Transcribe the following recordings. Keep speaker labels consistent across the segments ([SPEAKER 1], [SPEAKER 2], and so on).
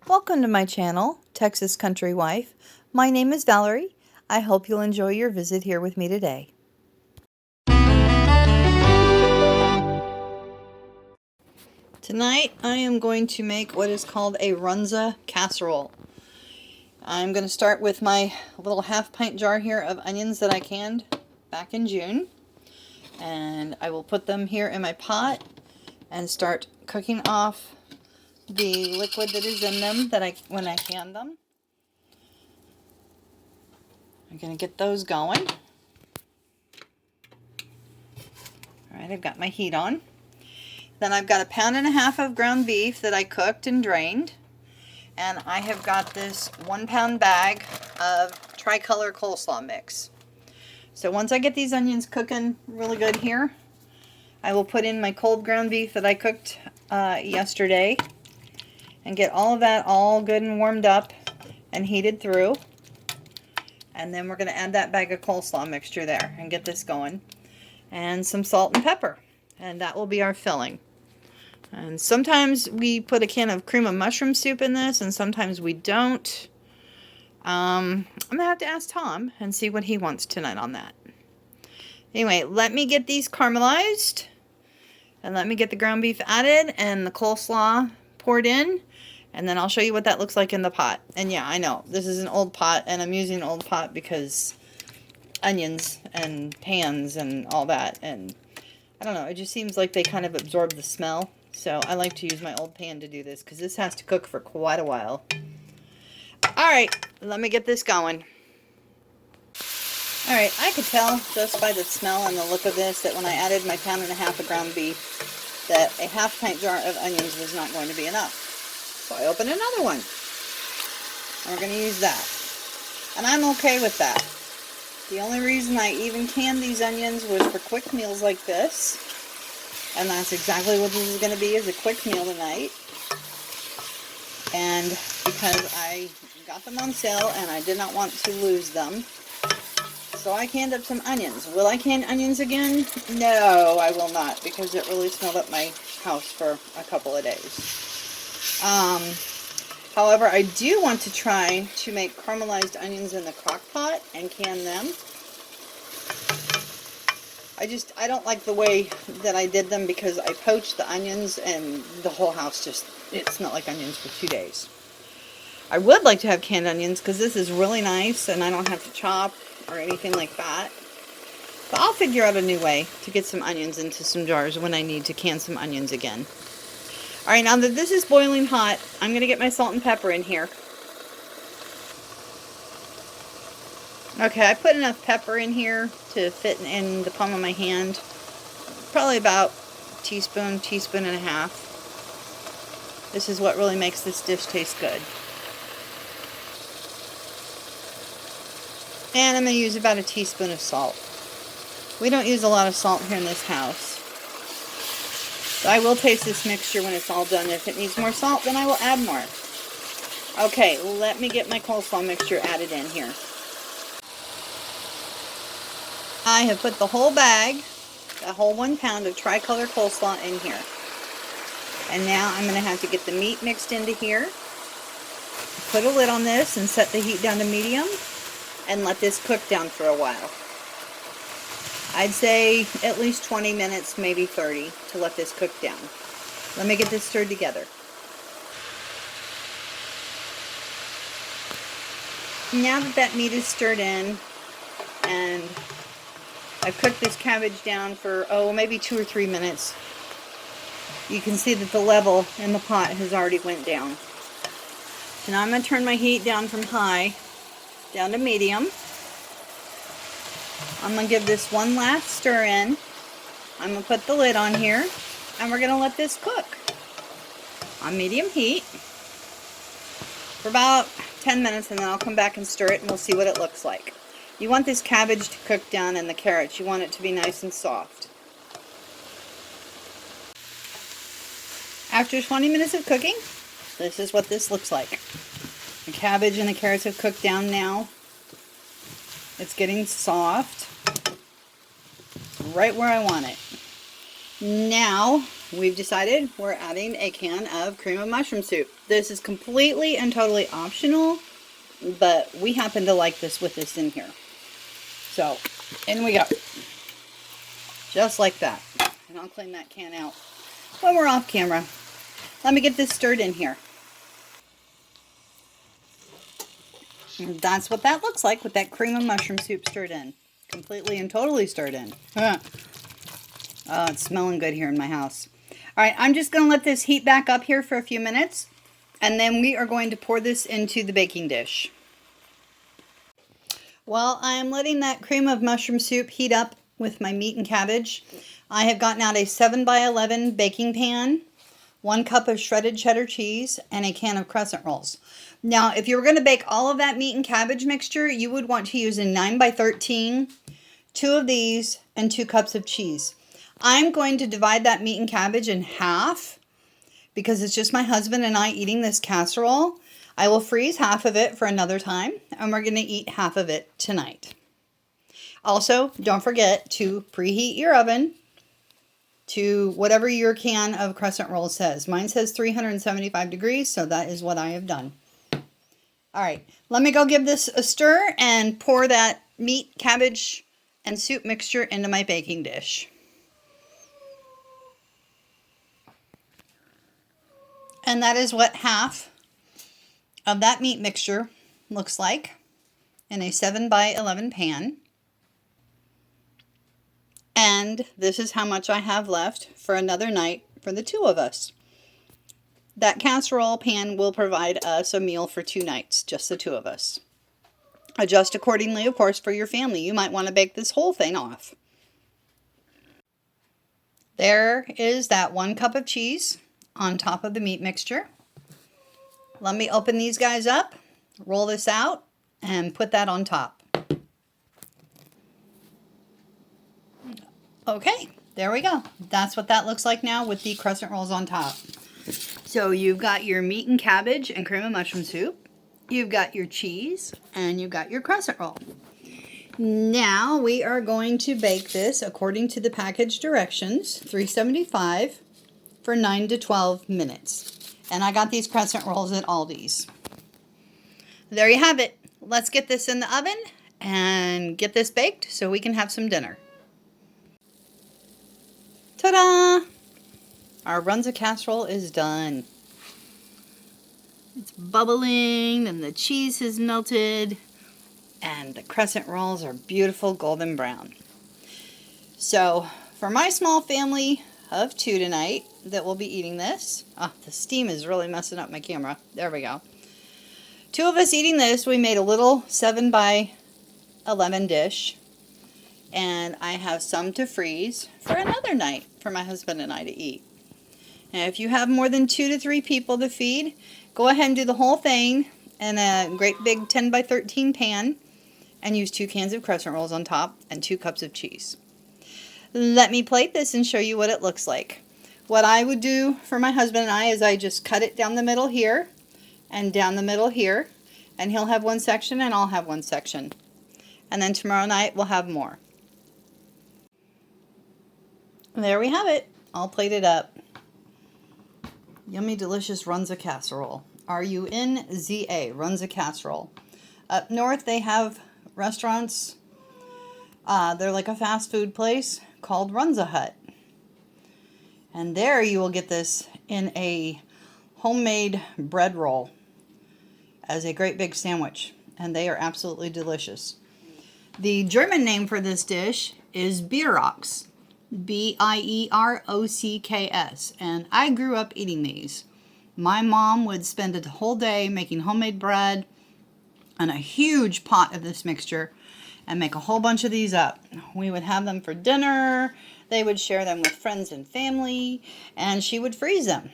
[SPEAKER 1] Welcome to my channel, Texas Country Wife. My name is Valerie. I hope you'll enjoy your visit here with me today. Tonight I am going to make what is called a Runza casserole. I'm going to start with my little half-pint jar here of onions that I canned back in June. And I will put them here in my pot and start cooking off the liquid that is in them when I canned them. I'm going to get those going. Alright, I've got my heat on. Then I've got 1.5 pounds of ground beef that I cooked and drained. And I have got this 1 pound bag of tricolor coleslaw mix. So once I get these onions cooking really good here, I will put in my cold ground beef that I cooked yesterday and get all of that all good and warmed up and heated through. And then we're going to add that bag of coleslaw mixture there and get this going. And some salt and pepper. And that will be our filling. And sometimes we put a can of cream of mushroom soup in this, and sometimes we don't. I'm going to have to ask Tom and see what he wants tonight on that. Anyway, let me get these caramelized. And let me get the ground beef added and the coleslaw poured in. And then I'll show you what that looks like in the pot. And yeah, I know, this is an old pot, and I'm using an old pot because onions and pans and all that. And I don't know, it just seems like they kind of absorb the smell. So I like to use my old pan to do this because this has to cook for quite a while. Alright, let me get this going. Alright, I could tell just by the smell and the look of this that when I added my 1.5 pounds of ground beef that a half-pint jar of onions was not going to be enough. So I opened another one. And we're going to use that. And I'm okay with that. The only reason I even canned these onions was for quick meals like this. And that's exactly what this is going to be, is a quick meal tonight. And because I got them on sale and I did not want to lose them, so I canned up some onions. Will I can onions again? No, I will not, because it really smelled up my house for a couple of days. However, I do want to try to make caramelized onions in the crock pot and can them. I don't like the way that I did them because I poached the onions and the whole house it smelled like onions for 2 days. I would like to have canned onions because this is really nice and I don't have to chop or anything like that. But I'll figure out a new way to get some onions into some jars when I need to can some onions again. Alright, now that this is boiling hot, I'm going to get my salt and pepper in here. Okay, I put enough pepper in here to fit in the palm of my hand. Probably about a teaspoon, teaspoon and a half. This is what really makes this dish taste good. And I'm going to use about a teaspoon of salt. We don't use a lot of salt here in this house. So I will taste this mixture when it's all done. If it needs more salt, then I will add more. Okay, let me get my coleslaw mixture added in here. I have put the whole bag, the whole 1 pound of tricolor coleslaw in here. And now I'm going to have to get the meat mixed into here. Put a lid on this and set the heat down to medium. And let this cook down for a while. I'd say at least 20 minutes, maybe 30, to let this cook down. Let me get this stirred together. Now that meat is stirred in, and I've cooked this cabbage down for, maybe 2 or 3 minutes, you can see that the level in the pot has already went down. So now I'm going to turn my heat down from high down to medium. I'm going to give this one last stir in. I'm going to put the lid on here, and we're going to let this cook on medium heat for about 10 minutes, and then I'll come back and stir it and we'll see what it looks like. You want this cabbage to cook down and the carrots. You want it to be nice and soft. After 20 minutes of cooking, this is what this looks like. The cabbage and the carrots have cooked down now. It's getting soft. Right where I want it. Now we've decided we're adding a can of cream of mushroom soup. This is completely and totally optional, but we happen to like this with this in here. So in we go. Just like that. And I'll clean that can out when we're off camera. Let me get this stirred in here. And that's what that looks like with that cream of mushroom soup stirred in. Completely and totally stirred in. Huh. Oh, it's smelling good here in my house. All right, I'm just going to let this heat back up here for a few minutes, and then we are going to pour this into the baking dish. While I'm letting that cream of mushroom soup heat up with my meat and cabbage, I have gotten out a 7x11 baking pan, 1 cup of shredded cheddar cheese, and a can of crescent rolls. Now, if you were going to bake all of that meat and cabbage mixture, you would want to use a 9x13, 2 of these, and 2 cups of cheese. I'm going to divide that meat and cabbage in half because it's just my husband and I eating this casserole. I will freeze half of it for another time, and we're going to eat half of it tonight. Also, don't forget to preheat your oven to whatever your can of crescent rolls says. Mine says 375 degrees, so that is what I have done. All right, let me go give this a stir and pour that meat, cabbage, and soup mixture into my baking dish. And that is what half of that meat mixture looks like in a 7x11 pan. And this is how much I have left for another night for the 2 of us. That casserole pan will provide us a meal for 2 nights, just the 2 of us. Adjust accordingly, of course, for your family. You might want to bake this whole thing off. There is that 1 cup of cheese on top of the meat mixture. Let me open these guys up, roll this out, and put that on top. Okay, there we go. That's what that looks like now with the crescent rolls on top. So you've got your meat and cabbage and cream of mushroom soup. You've got your cheese, and you've got your crescent roll. Now we are going to bake this according to the package directions, 375 for 9 to 12 minutes. And I got these crescent rolls at Aldi's. There you have it. Let's get this in the oven and get this baked so we can have some dinner. Ta-da! Our Runza casserole is done. It's bubbling and the cheese has melted and the crescent rolls are beautiful golden brown. So for my small family of 2 tonight that will be eating this. Oh, the steam is really messing up my camera. There we go. 2 of us eating this. We made a little 7x11 dish. And I have some to freeze for another night for my husband and I to eat. And if you have more than 2 to 3 people to feed, go ahead and do the whole thing in a great big 10x13 pan and use 2 cans of crescent rolls on top and 2 cups of cheese. Let me plate this and show you what it looks like. What I would do for my husband and I is I just cut it down the middle here and down the middle here, and he'll have 1 section and I'll have 1 section. And then tomorrow night we'll have more. There we have it, all plated up. Yummy, delicious Runza casserole. R-U-N-Z-A, Runza casserole. Up north they have restaurants. They're like a fast food place called Runza Hut. And there you will get this in a homemade bread roll as a great big sandwich. And they are absolutely delicious. The German name for this dish is Bierocks. B-I-E-R-O-C-K-S. And I grew up eating these. My mom would spend a whole day making homemade bread and a huge pot of this mixture and make a whole bunch of these up. We would have them for dinner. They would share them with friends and family, and she would freeze them.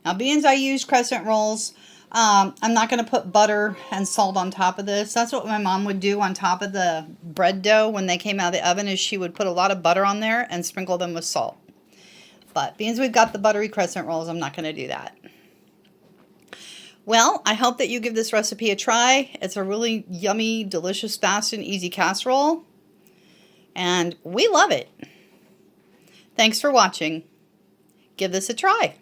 [SPEAKER 1] Now, being as I used crescent rolls, I'm not going to put butter and salt on top of this. That's what my mom would do on top of the bread dough when they came out of the oven, is she would put a lot of butter on there and sprinkle them with salt. But being as we've got the buttery crescent rolls, I'm not going to do that. Well, I hope that you give this recipe a try. It's a really yummy, delicious, fast, and easy casserole. And we love it. Thanks for watching. Give this a try.